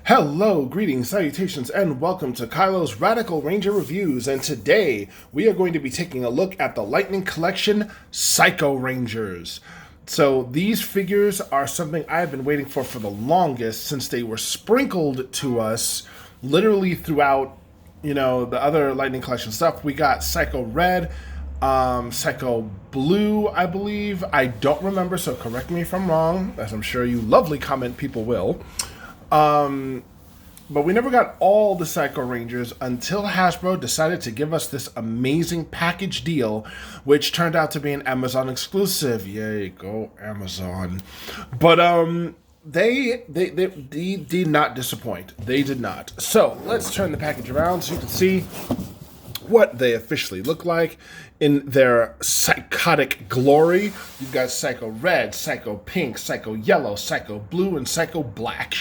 Hello, greetings, salutations, and welcome to Kailo's Radical Ranger Reviews. And today we are going to be taking a look at the Lightning Collection Psycho Rangers. So these figures are something I've been waiting for the longest, since they were sprinkled to us literally throughout, the other Lightning Collection stuff. We got Psycho Red, Psycho Blue, I believe. I don't remember, so correct me if I'm wrong, as I'm sure you lovely comment people will. But we never got all the Psycho Rangers until Hasbro decided to give us this amazing package deal, which turned out to be an Amazon exclusive. Yay, go Amazon. But they did not disappoint. They did not. So let's turn the package around so you can see what they officially look like in their psychotic glory. You've got Psycho Red, Psycho Pink, Psycho Yellow, Psycho Blue, and Psycho Black.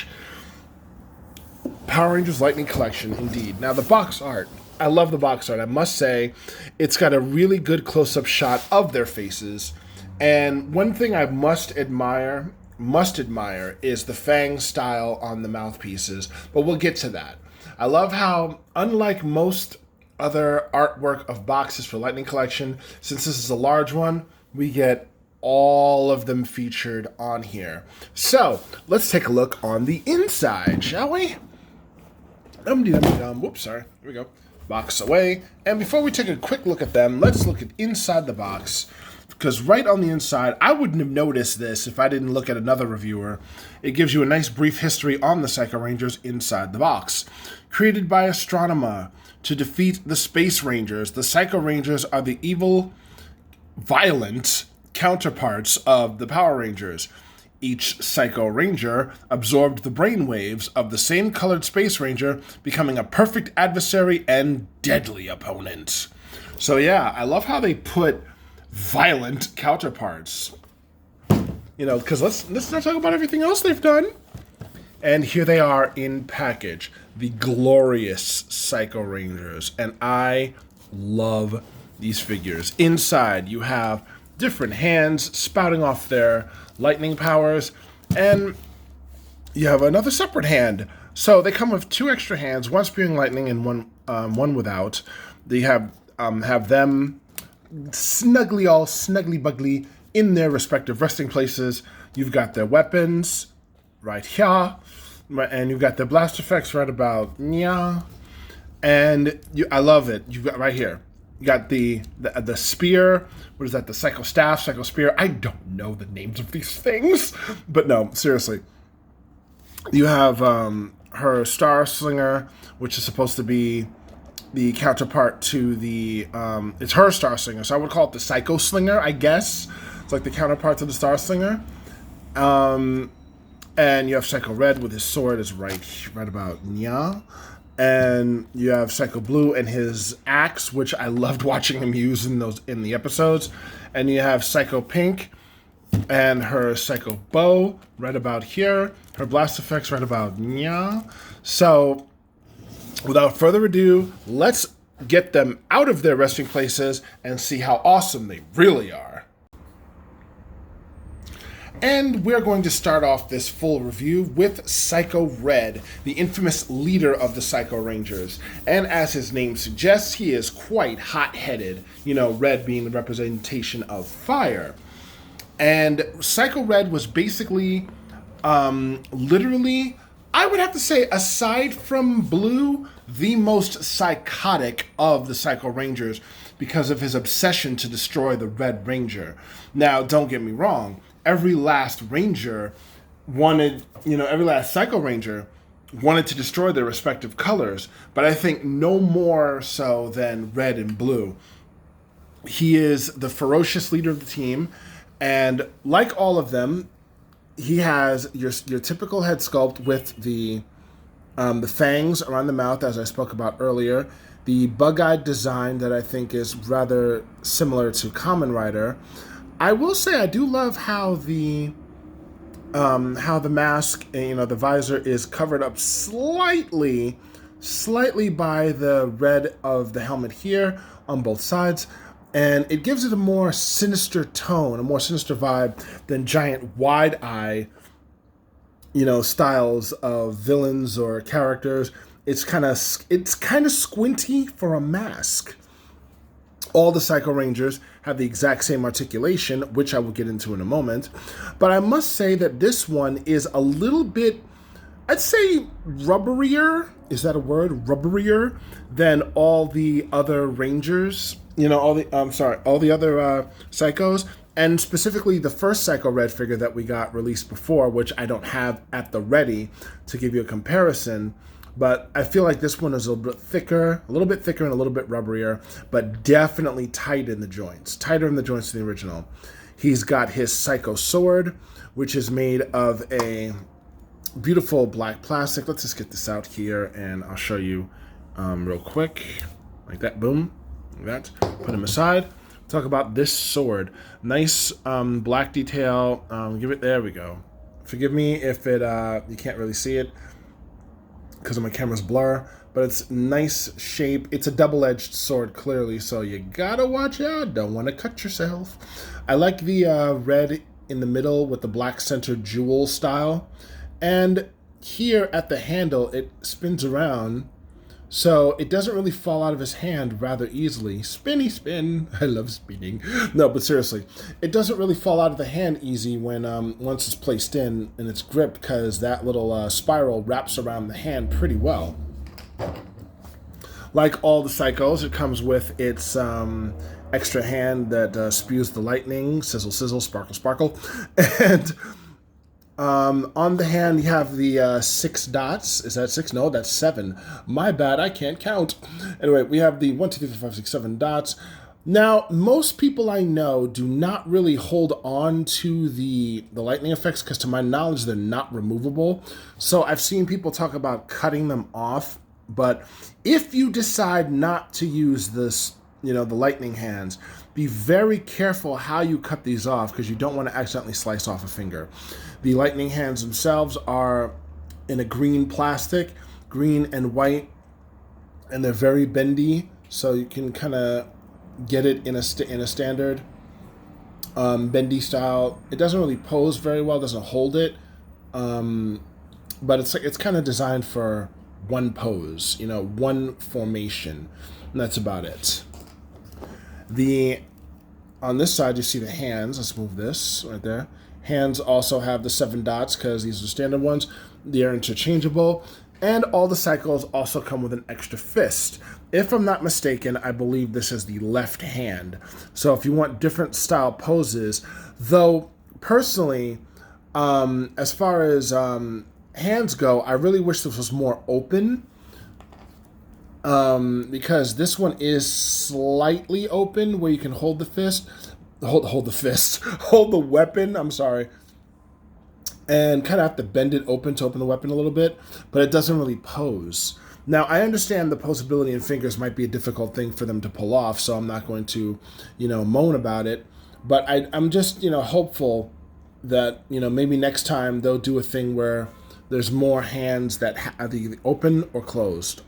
Power Rangers Lightning Collection, indeed. Now, the box art. I love the box art. I must say, it's got a really good close-up shot of their faces. And one thing I must admire is the fang style on the mouthpieces. But we'll get to that. I love how, unlike most other artwork of boxes for Lightning Collection, since this is a large one, we get all of them featured on here. So, let's take a look on the inside, shall we? Whoops, sorry. Here we go. Box away. And before we take a quick look at them, let's look at inside the box. Because right on the inside, I wouldn't have noticed this if I didn't look at another reviewer. It gives you a nice brief history on the Psycho Rangers inside the box. Created by Astronema to defeat the Space Rangers, the Psycho Rangers are the evil, violent counterparts of the Power Rangers. Each Psycho Ranger absorbed the brainwaves of the same colored Space Ranger, becoming a perfect adversary and deadly opponent. So yeah, I love how they put violent counterparts. Because let's not talk about everything else they've done. And here they are in package, the glorious Psycho Rangers. And I love these figures. Inside, you have different hands spouting off their lightning powers, and you have another separate hand. So they come with two extra hands, one spewing lightning and one without. They have them snuggly bugly in their respective resting places. You've got their weapons right here, and you've got their blast effects right about yeah. And I love it. You've got right here. You got the spear. What is that? The Psycho Staff, Psycho Spear. I don't know the names of these things. But no, seriously. You have her Star Slinger, which is supposed to be the counterpart to the... it's her Star Slinger, so I would call it the Psycho Slinger, I guess. It's like the counterpart to the Star Slinger. And you have Psycho Red with his sword is right about nya. And you have Psycho Blue and his axe, which I loved watching him use in the episodes. And you have Psycho Pink and her Psycho Bow right about here. Her blast effects right about nya. So, without further ado, let's get them out of their resting places and see how awesome they really are. And we're going to start off this full review with Psycho Red, the infamous leader of the Psycho Rangers. And as his name suggests, he is quite hot-headed, red being the representation of fire. And Psycho Red was basically, literally, I would have to say, aside from Blue, the most psychotic of the Psycho Rangers because of his obsession to destroy the Red Ranger. Now, don't get me wrong. Every last Ranger every last Psycho Ranger wanted to destroy their respective colors, but I think no more so than Red and Blue. He is the ferocious leader of the team, and like all of them, he has your typical head sculpt with the fangs around the mouth, as I spoke about earlier, the bug-eyed design that I think is rather similar to Kamen Rider. I will say I do love how the mask, the visor is covered up slightly by the red of the helmet here on both sides, and it gives it a more sinister tone, a more sinister vibe than giant wide eye styles of villains or characters. It's kind of squinty for a mask. All the Psycho Rangers have the exact same articulation, which I will get into in a moment. But I must say that this one is a little bit, I'd say, rubberier. Is that a word? Rubberier than all the other Rangers. All the other Psychos. And specifically the first Psycho Red figure that we got released before, which I don't have at the ready to give you a comparison. But I feel like this one is a little bit thicker and a little bit rubberier, but definitely tighter in the joints than the original. He's got his Psycho Sword, which is made of a beautiful black plastic. Let's just get this out here and I'll show you real quick. Like that, boom, like that. Put him aside. Talk about this sword. Nice black detail. There we go. Forgive me if you can't really see it because my camera's blur, but it's nice shape. It's a double-edged sword, clearly, so you gotta watch out. Don't want to cut yourself. I like the red in the middle with the black center jewel style. And here at the handle, it spins around, so it doesn't really fall out of his hand rather easily. Spinny spin. I love spinning. No, but seriously, it doesn't really fall out of the hand easy when once it's placed in and it's gripped, because that little spiral wraps around the hand pretty well. Like all the Psychos, it comes with its extra hand that spews the lightning, sizzle, sizzle, sparkle, sparkle, and on the hand, you have the 6 dots. Is that 6? No, that's 7. My bad, I can't count. Anyway, we have the 1, 2, 3, 4, 5, 6, 7 dots. Now, most people I know do not really hold on to the lightning effects because, to my knowledge, they're not removable. So I've seen people talk about cutting them off. But if you decide not to use this, the lightning hands, be very careful how you cut these off because you don't want to accidentally slice off a finger. The lightning hands themselves are in a green plastic, green and white, and they're very bendy, so you can kind of get it in a standard bendy style. It doesn't really pose very well, doesn't hold it, but it's kind of designed for one pose, one formation, and that's about it. On this side, you see the hands. Let's move this right there. Hands also have the 7 dots because these are standard ones. They are interchangeable. And all the Psychos also come with an extra fist. If I'm not mistaken, I believe this is the left hand. So if you want different style poses, though personally, as far as hands go, I really wish this was more open. Because this one is slightly open where you can hold the fist. Hold the weapon, I'm sorry. And kind of have to bend it open to open the weapon a little bit, but it doesn't really pose. Now, I understand the posability in fingers might be a difficult thing for them to pull off, so I'm not going to, moan about it. But I'm just, hopeful that, maybe next time they'll do a thing where there's more hands that are either open or closed.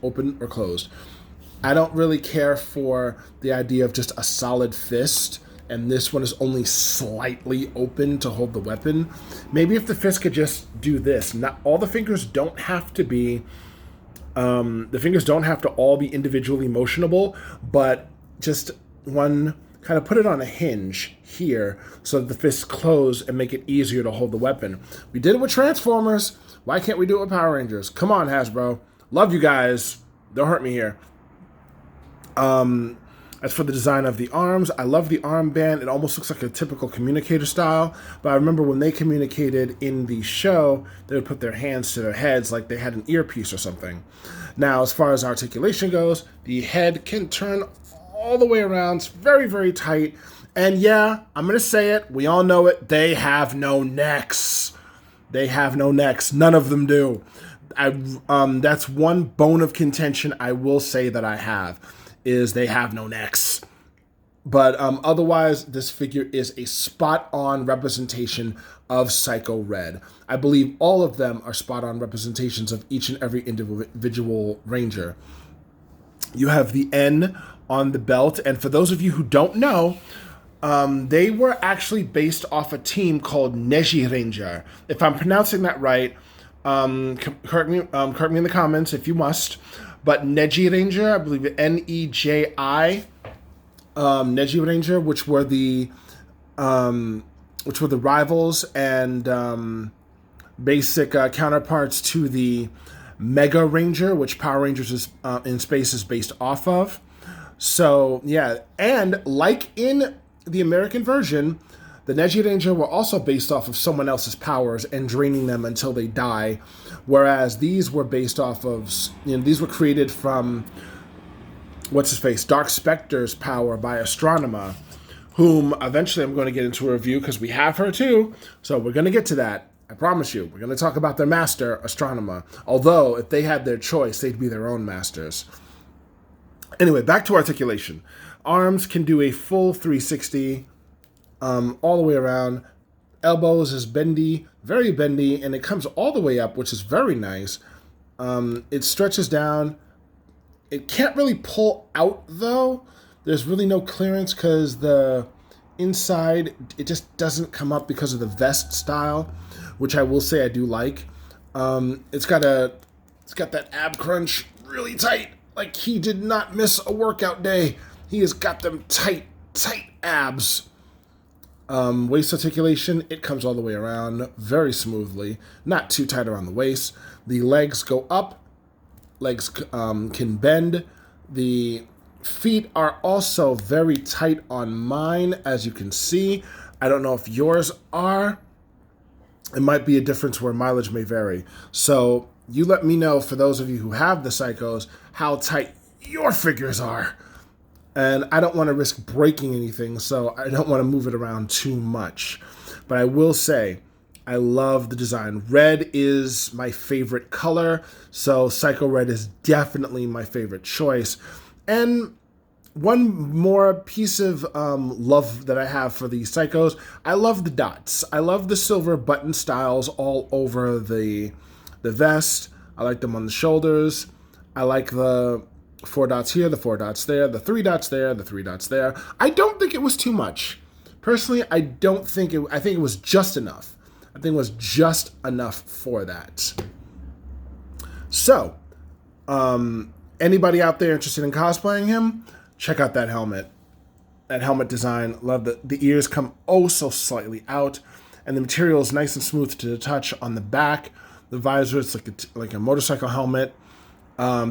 I don't really care for the idea of just a solid fist, and this one is only slightly open to hold the weapon. Maybe if the fist could just do this. Not all the fingers don't have to be, all be individually motionable, but just one, kind of put it on a hinge here so that the fists close and make it easier to hold the weapon. We did it with Transformers. Why can't we do it with Power Rangers? Come on, Hasbro. Love you guys. Don't hurt me here. As for the design of the arms, I love the armband. It almost looks like a typical communicator style. But I remember when they communicated in the show, they would put their hands to their heads like they had an earpiece or something. Now, as far as articulation goes, the head can turn all the way around. It's very, very tight. And yeah, I'm going to say it. We all know it. They have no necks. None of them do. That's one bone of contention I will say that I have, is they have no necks. But otherwise, this figure is a spot-on representation of Psycho Red. I believe all of them are spot-on representations of each and every individual Ranger. You have the N on the belt, and for those of you who don't know, they were actually based off a team called Neji Ranger. If I'm pronouncing that right, Correct me in the comments if you must. But Neji Ranger, I believe Neji, Neji Ranger, which were the rivals and basic counterparts to the Mega Ranger, which Power Rangers in space is based off of. So yeah, and like in the American version, the Neji Ranger were also based off of someone else's powers and draining them until they die, whereas these were based off of, these were created from what's his face, Dark Spectre's power by Astronema, whom eventually I'm going to get into a review because we have her too. So we're going to get to that. I promise you. We're going to talk about their master, Astronema. Although, if they had their choice, they'd be their own masters. Anyway, back to articulation. Arms can do a full 360 all the way around. Elbows is bendy, very bendy, and it comes all the way up, which is very nice. It stretches down. It can't really pull out, though. There's really no clearance because the inside, it just doesn't come up because of the vest style, which I will say I do like. It's got that ab crunch really tight. Like he did not miss a workout day. He has got them tight abs. Waist articulation, it comes all the way around very smoothly. Not too tight around the waist. The legs go up. Legs can bend. The feet are also very tight on mine, as you can see. I don't know if yours are. It might be a difference where mileage may vary. So you let me know, for those of you who have the Psychos, how tight your figures are. And I don't want to risk breaking anything, so I don't want to move it around too much. But I will say, I love the design. Red is my favorite color, so Psycho Red is definitely my favorite choice. And one more piece of love that I have for the Psychos, I love the dots. I love the silver button styles all over the vest. I like them on the shoulders. I like the 4 dots here, the 4 dots there, the 3 dots there, the 3 dots there. I don't think it was too much. Personally, I think it was just enough. I think it was just enough for that. So, anybody out there interested in cosplaying him, check out that helmet. That helmet design, love the ears come oh so slightly out, and the material is nice and smooth to the touch on the back. The visor, it's like a motorcycle helmet.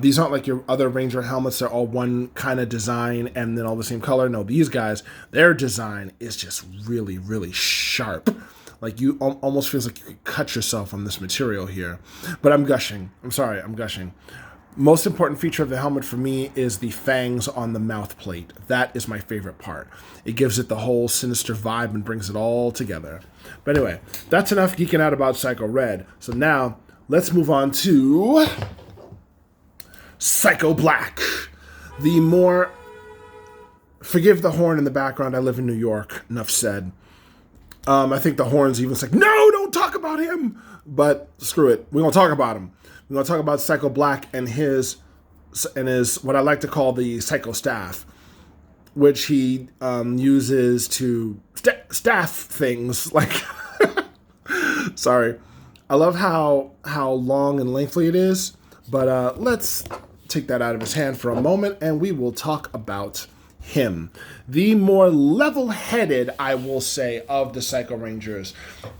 These aren't like your other Ranger helmets. They're all one kind of design and then all the same color. No, these guys, their design is just really, really sharp. Like you almost feels like you could cut yourself on this material here. But I'm gushing. I'm sorry, I'm gushing. Most important feature of the helmet for me is the fangs on the mouth plate. That is my favorite part. It gives it the whole sinister vibe and brings it all together. But anyway, that's enough geeking out about Psycho Red. So now, let's move on to Psycho Black. The more... Forgive the horn in the background, I live in New York, enough said. I think the horn's even like, no, don't talk about him! But screw it, we're going to talk about him. We're going to talk about Psycho Black and his what I like to call the Psycho Staff, which he uses to staff things. Like, sorry. I love how long and lengthy it is, but let's take that out of his hand for a moment, and we will talk about him. The more level-headed, I will say, of the Psycho Rangers.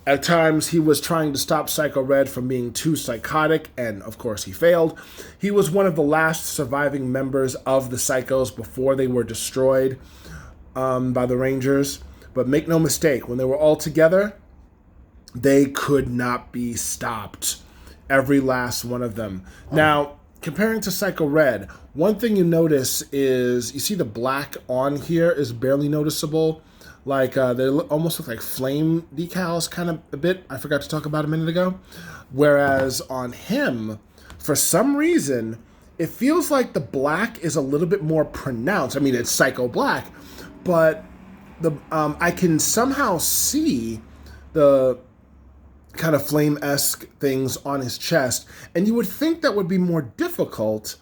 At times, he was trying to stop Psycho Red from being too psychotic, and of course he failed. He was one of the last surviving members of the Psychos before they were destroyed by the Rangers. But make no mistake, when they were all together, they could not be stopped. Every last one of them. Now, comparing to Psycho Red, one thing you notice is, you see the black on here is barely noticeable. Like, they almost look like flame decals kind of a bit. I forgot to talk about a minute ago. Whereas on him, for some reason, it feels like the black is a little bit more pronounced. I mean, it's Psycho Black, but I can somehow see the kind of flame-esque things on his chest, and you would think that would be more difficult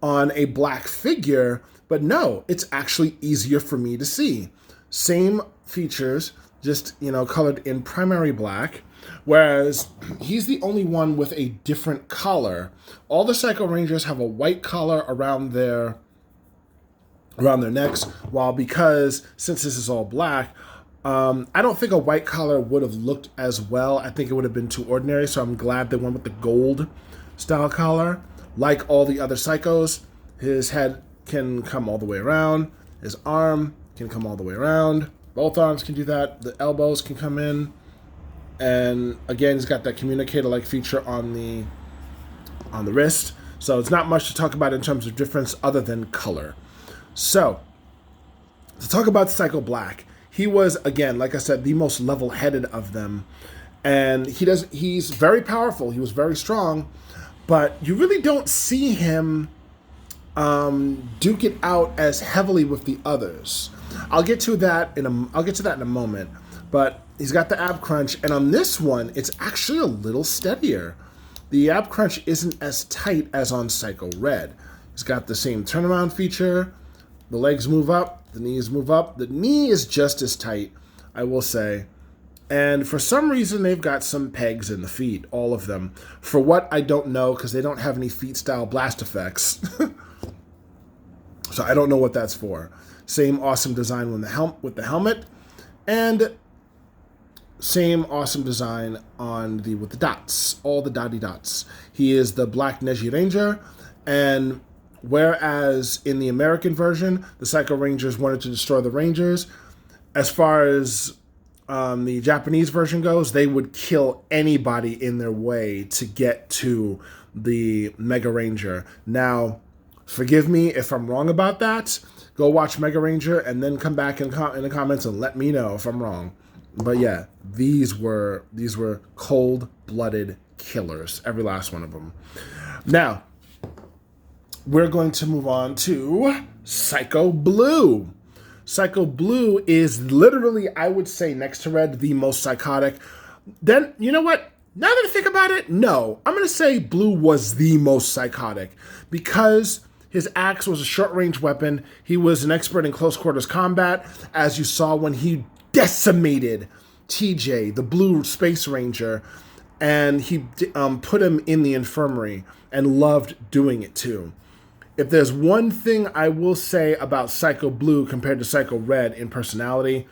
on a black figure, but no, it's actually easier for me to see. Same features, just, colored in primary black. Whereas he's the only one with a different collar. All the Psycho Rangers have a white collar around their necks, while because since this is all black, I don't think a white collar would have looked as well. I think it would have been too ordinary, so I'm glad they went with the gold style collar. Like all the other Psychos, his head can come all the way around, his arm can come all the way around, both arms can do that, the elbows can come in, and again, he's got that communicator-like feature on the wrist, so it's not much to talk about in terms of difference other than color. So, to talk about Psycho Black, he was, again, like I said, the most level-headed of them. And he's very powerful. He was very strong. But you really don't see him duke it out as heavily with the others. I'll get to that in a moment. But he's got the ab crunch. And on this one, it's actually a little steadier. The ab crunch isn't as tight as on Psycho Red. He's got the same turnaround feature. The legs move up, the knees move up. The knee is just as tight, I will say. And for some reason, they've got some pegs in the feet, all of them. For what, I don't know, because they don't have any feet-style blast effects. So I don't know what that's for. Same awesome design with the helmet, and same awesome design with the dots, all the dotty dots. He is the Black Neji Ranger, and whereas in the American version, the Psycho Rangers wanted to destroy the Rangers, as far as the Japanese version goes, they would kill anybody in their way to get to the Mega Ranger. Now, forgive me if I'm wrong about that. Go watch Mega Ranger and then come back in the comments and let me know if I'm wrong. But yeah, these were cold-blooded killers, every last one of them. Now, we're going to move on to Psycho Blue. Psycho Blue is literally, I would say, next to Red, the most psychotic. Then, you know what? Now that I think about it, no. I'm going to say Blue was the most psychotic because his axe was a short-range weapon. He was an expert in close-quarters combat, as you saw when he decimated TJ, the Blue Space Ranger, and he put him in the infirmary and loved doing it too. If there's one thing I will say about Psycho Blue compared to Psycho Red in personality,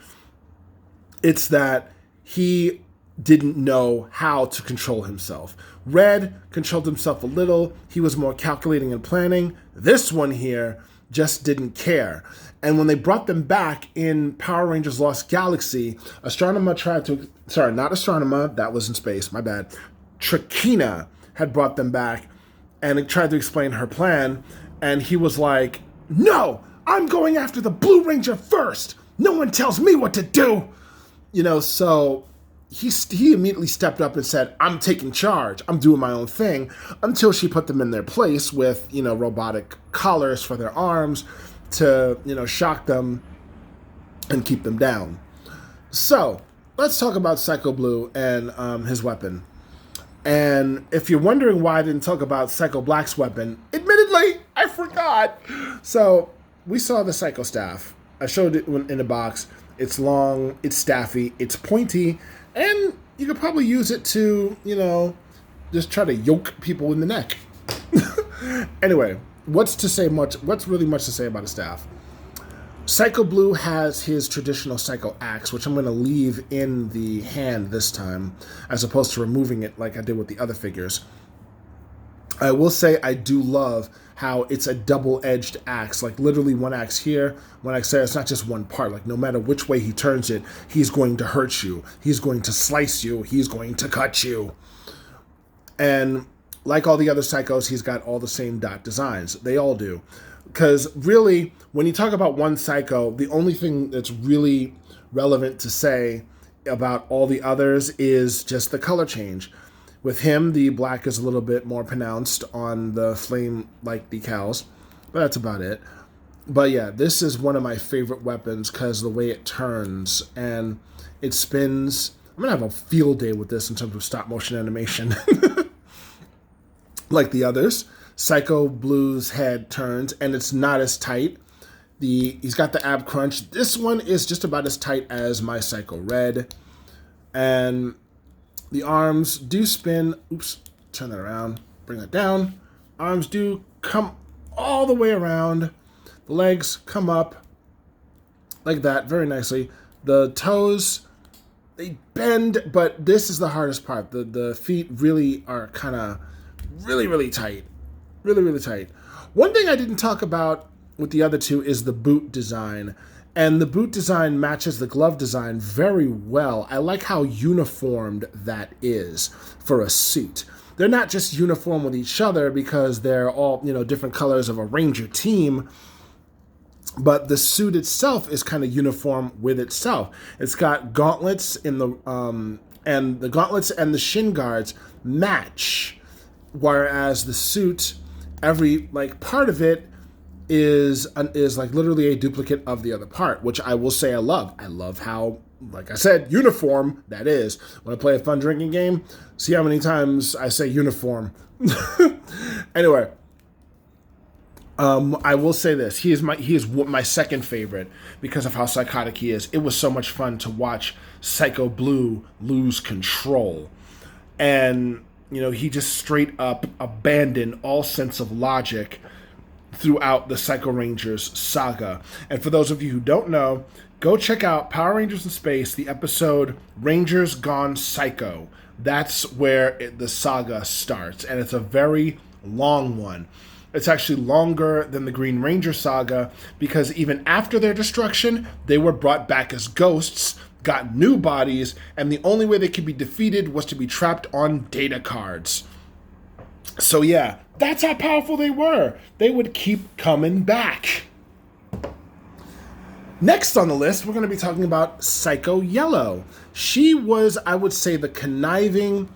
it's that he didn't know how to control himself. Red controlled himself a little. He was more calculating and planning. This one here just didn't care. And when they brought them back in Power Rangers Lost Galaxy, not Astronema, that was in space, my bad. Trakina had brought them back and tried to explain her plan. And he was like, no, I'm going after the Blue Ranger first. No one tells me what to do. So he immediately stepped up and said, I'm taking charge. I'm doing my own thing, until she put them in their place with, robotic collars for their arms to, shock them and keep them down. So let's talk about Psycho Blue and his weapon. And if you're wondering why I didn't talk about Psycho Black's weapon, admittedly, I forgot. So we saw the Psycho Staff. I showed it in the box. It's long, it's staffy, it's pointy, and you could probably use it to, just try to yoke people in the neck. Anyway, what's really much to say about a staff? Psycho Blue has his traditional Psycho Axe, which I'm going to leave in the hand this time, as opposed to removing it like I did with the other figures. I will say I do love how it's a double-edged axe, like literally one axe here, one axe there. It's not just one part. Like no matter which way he turns it, he's going to hurt you. He's going to slice you. He's going to cut you. And like all the other Psychos, he's got all the same dot designs. They all do. Because really, when you talk about one Psycho, the only thing that's really relevant to say about all the others is just the color change. With him, the black is a little bit more pronounced on the flame-like decals, but that's about it. But yeah, this is one of my favorite weapons because the way it turns and it spins. I'm going to have a field day with this in terms of stop-motion animation. Like the others, Psycho Blue's head turns, and it's not as tight. He's got the ab crunch. This one is just about as tight as my Psycho Red. And The arms do spin. Oops, turn that around. Bring that down. Arms do come all the way around. The legs come up like that very nicely. The toes, they bend, but this is the hardest part. The feet really are kind of really tight. Really tight. One thing I didn't talk about with the other two is the boot design. And the boot design matches the glove design very well. I like how uniformed that is for a suit. They're not just uniform with each other because they're all, different colors of a Ranger team, but the suit itself is kind of uniform with itself. It's got gauntlets in the and the gauntlets and the shin guards match, whereas the suit, every part of it is like literally a duplicate of the other part, which I will say I love. I love how, like I said, uniform that is. When I play a fun drinking game, see how many times I say uniform. Anyway, I will say this: he is my second favorite because of how psychotic he is. It was so much fun to watch Psycho Blue lose control, and he just straight up abandoned all sense of logic throughout the Psycho Rangers saga. And for those of you who don't know, go check out Power Rangers in Space, the episode Rangers Gone Psycho. That's where the saga starts, and it's a very long one. It's actually longer than the Green Ranger saga because even after their destruction, they were brought back as ghosts, got new bodies, and the only way they could be defeated was to be trapped on data cards. So yeah, that's how powerful they were. They would keep coming back. Next on the list, we're going to be talking about Psycho Yellow. She was, I would say, the conniving,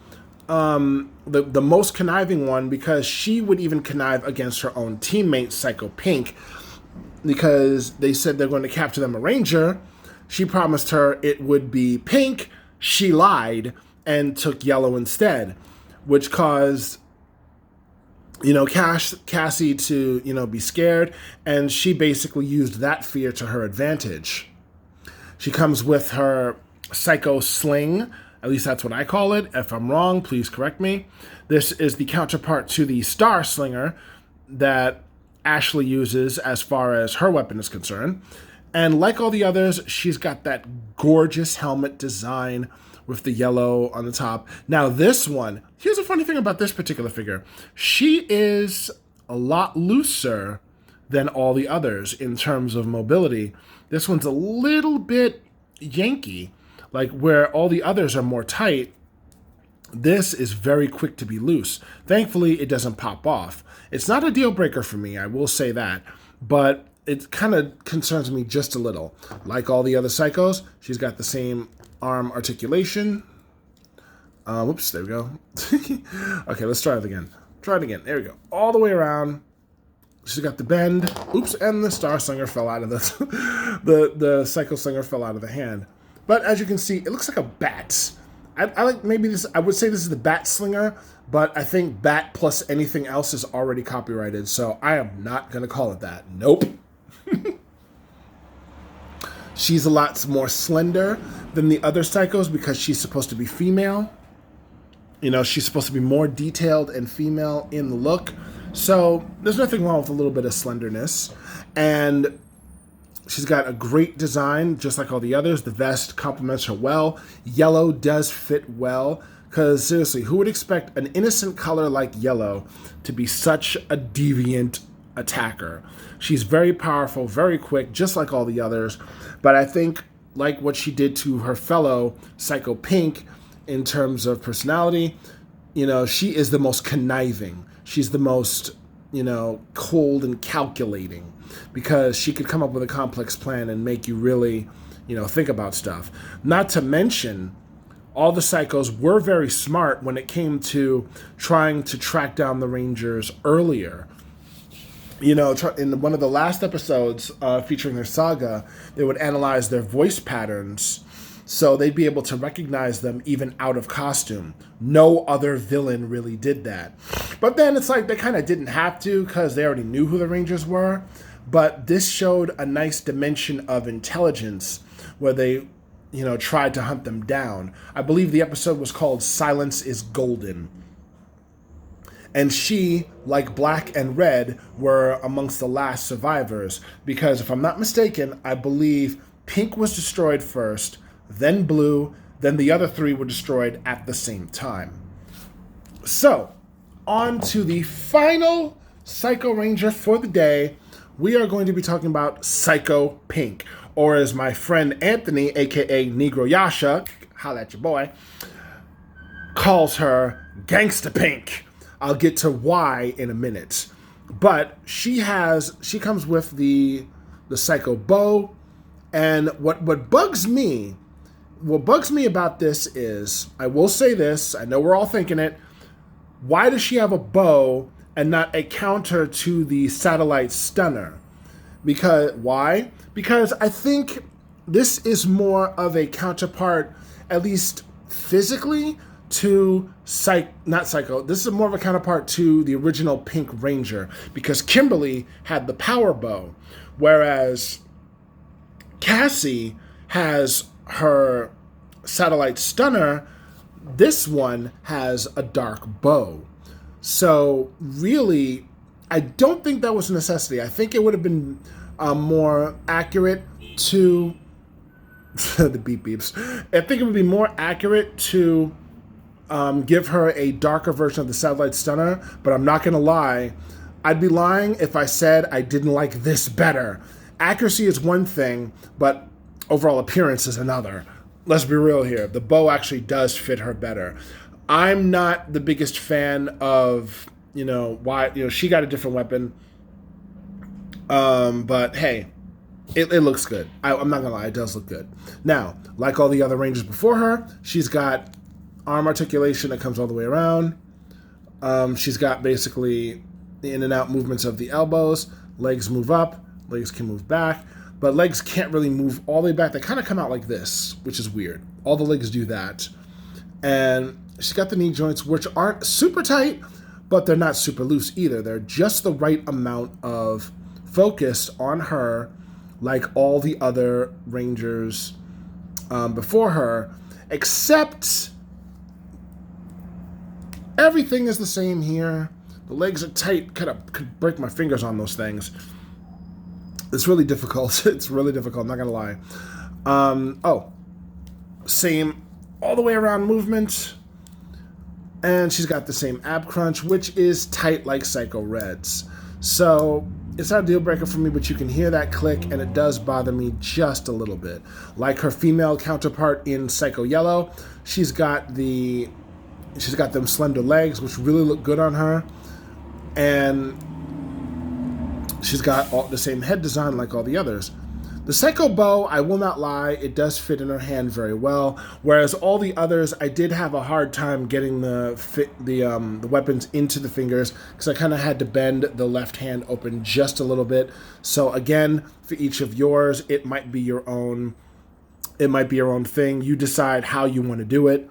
the most conniving one, because she would even connive against her own teammate, Psycho Pink, because they said they're going to capture them a Ranger. She promised her it would be Pink. She lied and took Yellow instead, which caused Cassie to, be scared, and she basically used that fear to her advantage. She comes with her Psycho Sling, at least that's what I call it. If I'm wrong, please correct me. This is the counterpart to the Star Slinger that Ashley uses as far as her weapon is concerned. And like all the others, she's got that gorgeous helmet design with the yellow on the top. Now this one, here's a funny thing about this particular figure. She is a lot looser than all the others in terms of mobility. This one's a little bit yanky, like where all the others are more tight. This is very quick to be loose. Thankfully, it doesn't pop off. It's not a deal breaker for me, I will say that, but it kind of concerns me just a little. Like all the other Psychos, she's got the same arm articulation. Whoops, there we go. Okay, let's try it again. Try it again. There we go. All the way around. She's got the bend. Oops, and the Star Slinger fell out of the Psycho Slinger fell out of the hand. But as you can see, it looks like a bat. I like maybe this. I would say this is the Bat Slinger, but I think bat plus anything else is already copyrighted, so I am not gonna call it that. Nope. She's a lot more slender than the other Psychos because she's supposed to be female. She's supposed to be more detailed and female in the look. So there's nothing wrong with a little bit of slenderness. And she's got a great design, just like all the others. The vest complements her well. Yellow does fit well. Because seriously, who would expect an innocent color like yellow to be such a deviant attacker? She's very powerful, very quick, just like all the others. But I think, like what she did to her fellow Psycho Pink in terms of personality, she is the most conniving. She's the most, cold and calculating, because she could come up with a complex plan and make you really, think about stuff. Not to mention, all the Psychos were very smart when it came to trying to track down the Rangers earlier. In one of the last episodes featuring their saga, they would analyze their voice patterns so they'd be able to recognize them even out of costume. No other villain really did that. But then it's like they kind of didn't have to because they already knew who the Rangers were. But this showed a nice dimension of intelligence where they tried to hunt them down. I believe the episode was called Silence is Golden. And she, like Black and Red, were amongst the last survivors. Because if I'm not mistaken, I believe Pink was destroyed first, then Blue, then the other three were destroyed at the same time. So, on to the final Psycho Ranger for the day. We are going to be talking about Psycho Pink, or as my friend Anthony, aka Negro Yasha, holla at your boy, calls her Gangsta Pink. I'll get to why in a minute. But she comes with the Psycho Bow, and what bugs me about this is, I will say this, I know we're all thinking it, why does she have a bow and not a counter to the satellite stunner? Why? Because I think this is more of a counterpart, at least physically, to this is more of a counterpart to the original Pink Ranger, because Kimberly had the power bow, whereas Cassie has her satellite stunner. This one has a dark bow. So really, I don't think that was a necessity. I think it would have been more accurate to the beep beeps. I think it would be more accurate to give her a darker version of the satellite stunner, but I'm not going to lie. I'd be lying if I said I didn't like this better. Accuracy is one thing, but overall appearance is another. Let's be real here. The bow actually does fit her better. I'm not the biggest fan of, why, she got a different weapon. But hey, it looks good. I'm not going to lie, it does look good. Now, like all the other Rangers before her, she's got arm articulation that comes all the way around. She's got basically the in and out movements of the elbows. Legs move up, legs can move back, but legs can't really move all the way back. They kind of come out like this, which is weird. All the legs do that. And she's got the knee joints, which aren't super tight, but they're not super loose either. They're just the right amount of focus on her, like all the other Rangers before her, except everything is the same here. The legs are tight. Could break my fingers on those things. It's really difficult. It's really difficult. I'm not going to lie. Same all the way around movement. And she's got the same ab crunch, which is tight like Psycho Red's. So it's not a deal breaker for me, but you can hear that click, and it does bother me just a little bit. Like her female counterpart in Psycho Yellow, she's got them slender legs, which really look good on her. And she's got all the same head design like all the others. The Psycho Bow, I will not lie, it does fit in her hand very well. Whereas all the others, I did have a hard time getting the weapons into the fingers, because I kind of had to bend the left hand open just a little bit. So again, for each of yours, it might be your own thing. You decide how you want to do it.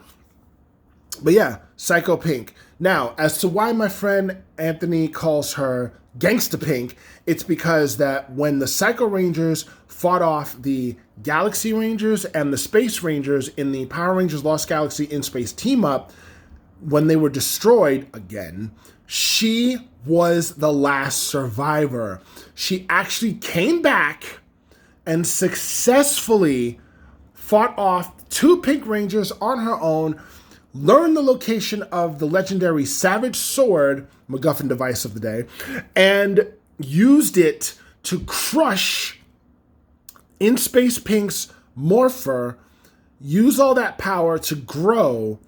But yeah, Psycho Pink. Now, as to why my friend Anthony calls her Gangsta Pink, it's because that when the Psycho Rangers fought off the Galaxy Rangers and the Space Rangers in the Power Rangers Lost Galaxy in Space team-up, when they were destroyed again, she was the last survivor. She actually came back and successfully fought off 2 Pink Rangers on her own, learned the location of the legendary Savage Sword, MacGuffin device of the day, and used it to crush In Space Pink's Morpher, use all that power to grow,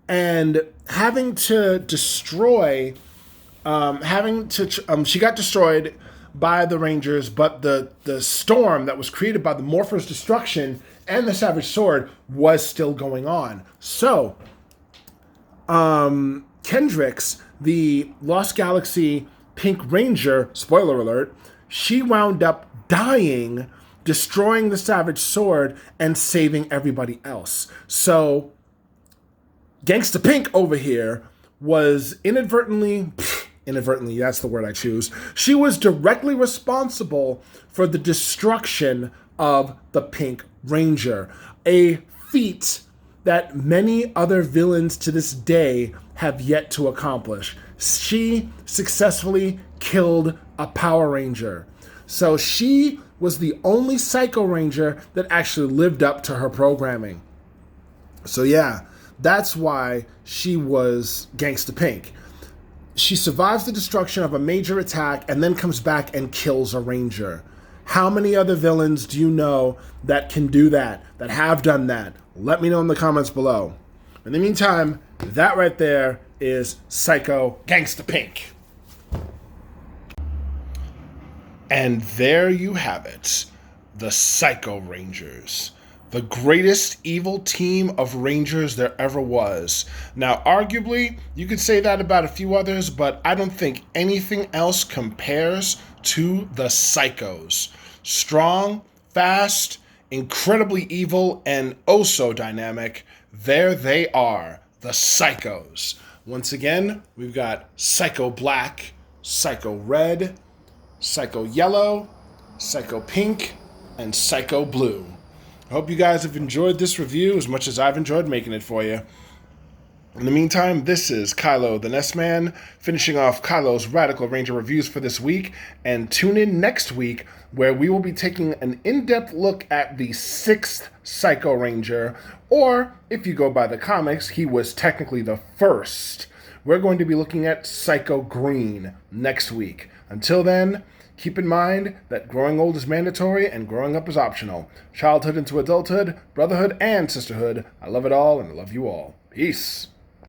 and having to destroy, she got destroyed by the Rangers, but the storm that was created by the Morpher's destruction and the Savage Sword was still going on. So, Kendrix, the Lost Galaxy Pink Ranger, spoiler alert, she wound up dying, destroying the Savage Sword, and saving everybody else. So, Gangsta Pink over here was inadvertently, that's the word I choose, she was directly responsible for the destruction of the Pink Ranger, a feat that many other villains to this day have yet to accomplish. She successfully killed a Power Ranger. So she was the only Psycho Ranger that actually lived up to her programming. So yeah, that's why she was Gangsta Pink. She survives the destruction of a major attack and then comes back and kills a Ranger. How many other villains do you know that can do that, that have done that? Let me know in the comments below. In the meantime, that right there is Psycho Gangsta Pink. And there you have it, the Psycho Rangers. The greatest evil team of Rangers there ever was. Now, arguably, you could say that about a few others, but I don't think anything else compares to the Psychos. Strong, fast, incredibly evil, and oh so dynamic. There they are, the Psychos. Once again, we've got Psycho Black, Psycho Red, Psycho Yellow, Psycho Pink, and Psycho Blue. I hope you guys have enjoyed this review as much as I've enjoyed making it for you. In the meantime, this is Kailo the Nest Man, finishing off Kailo's Radical Ranger reviews for this week, and tune in next week where we will be taking an in-depth look at the 6th Psycho Ranger, or if you go by the comics, he was technically the first. We're going to be looking at Psycho Green next week. Until then, keep in mind that growing old is mandatory and growing up is optional. Childhood into adulthood, brotherhood, and sisterhood. I love it all and I love you all. Peace.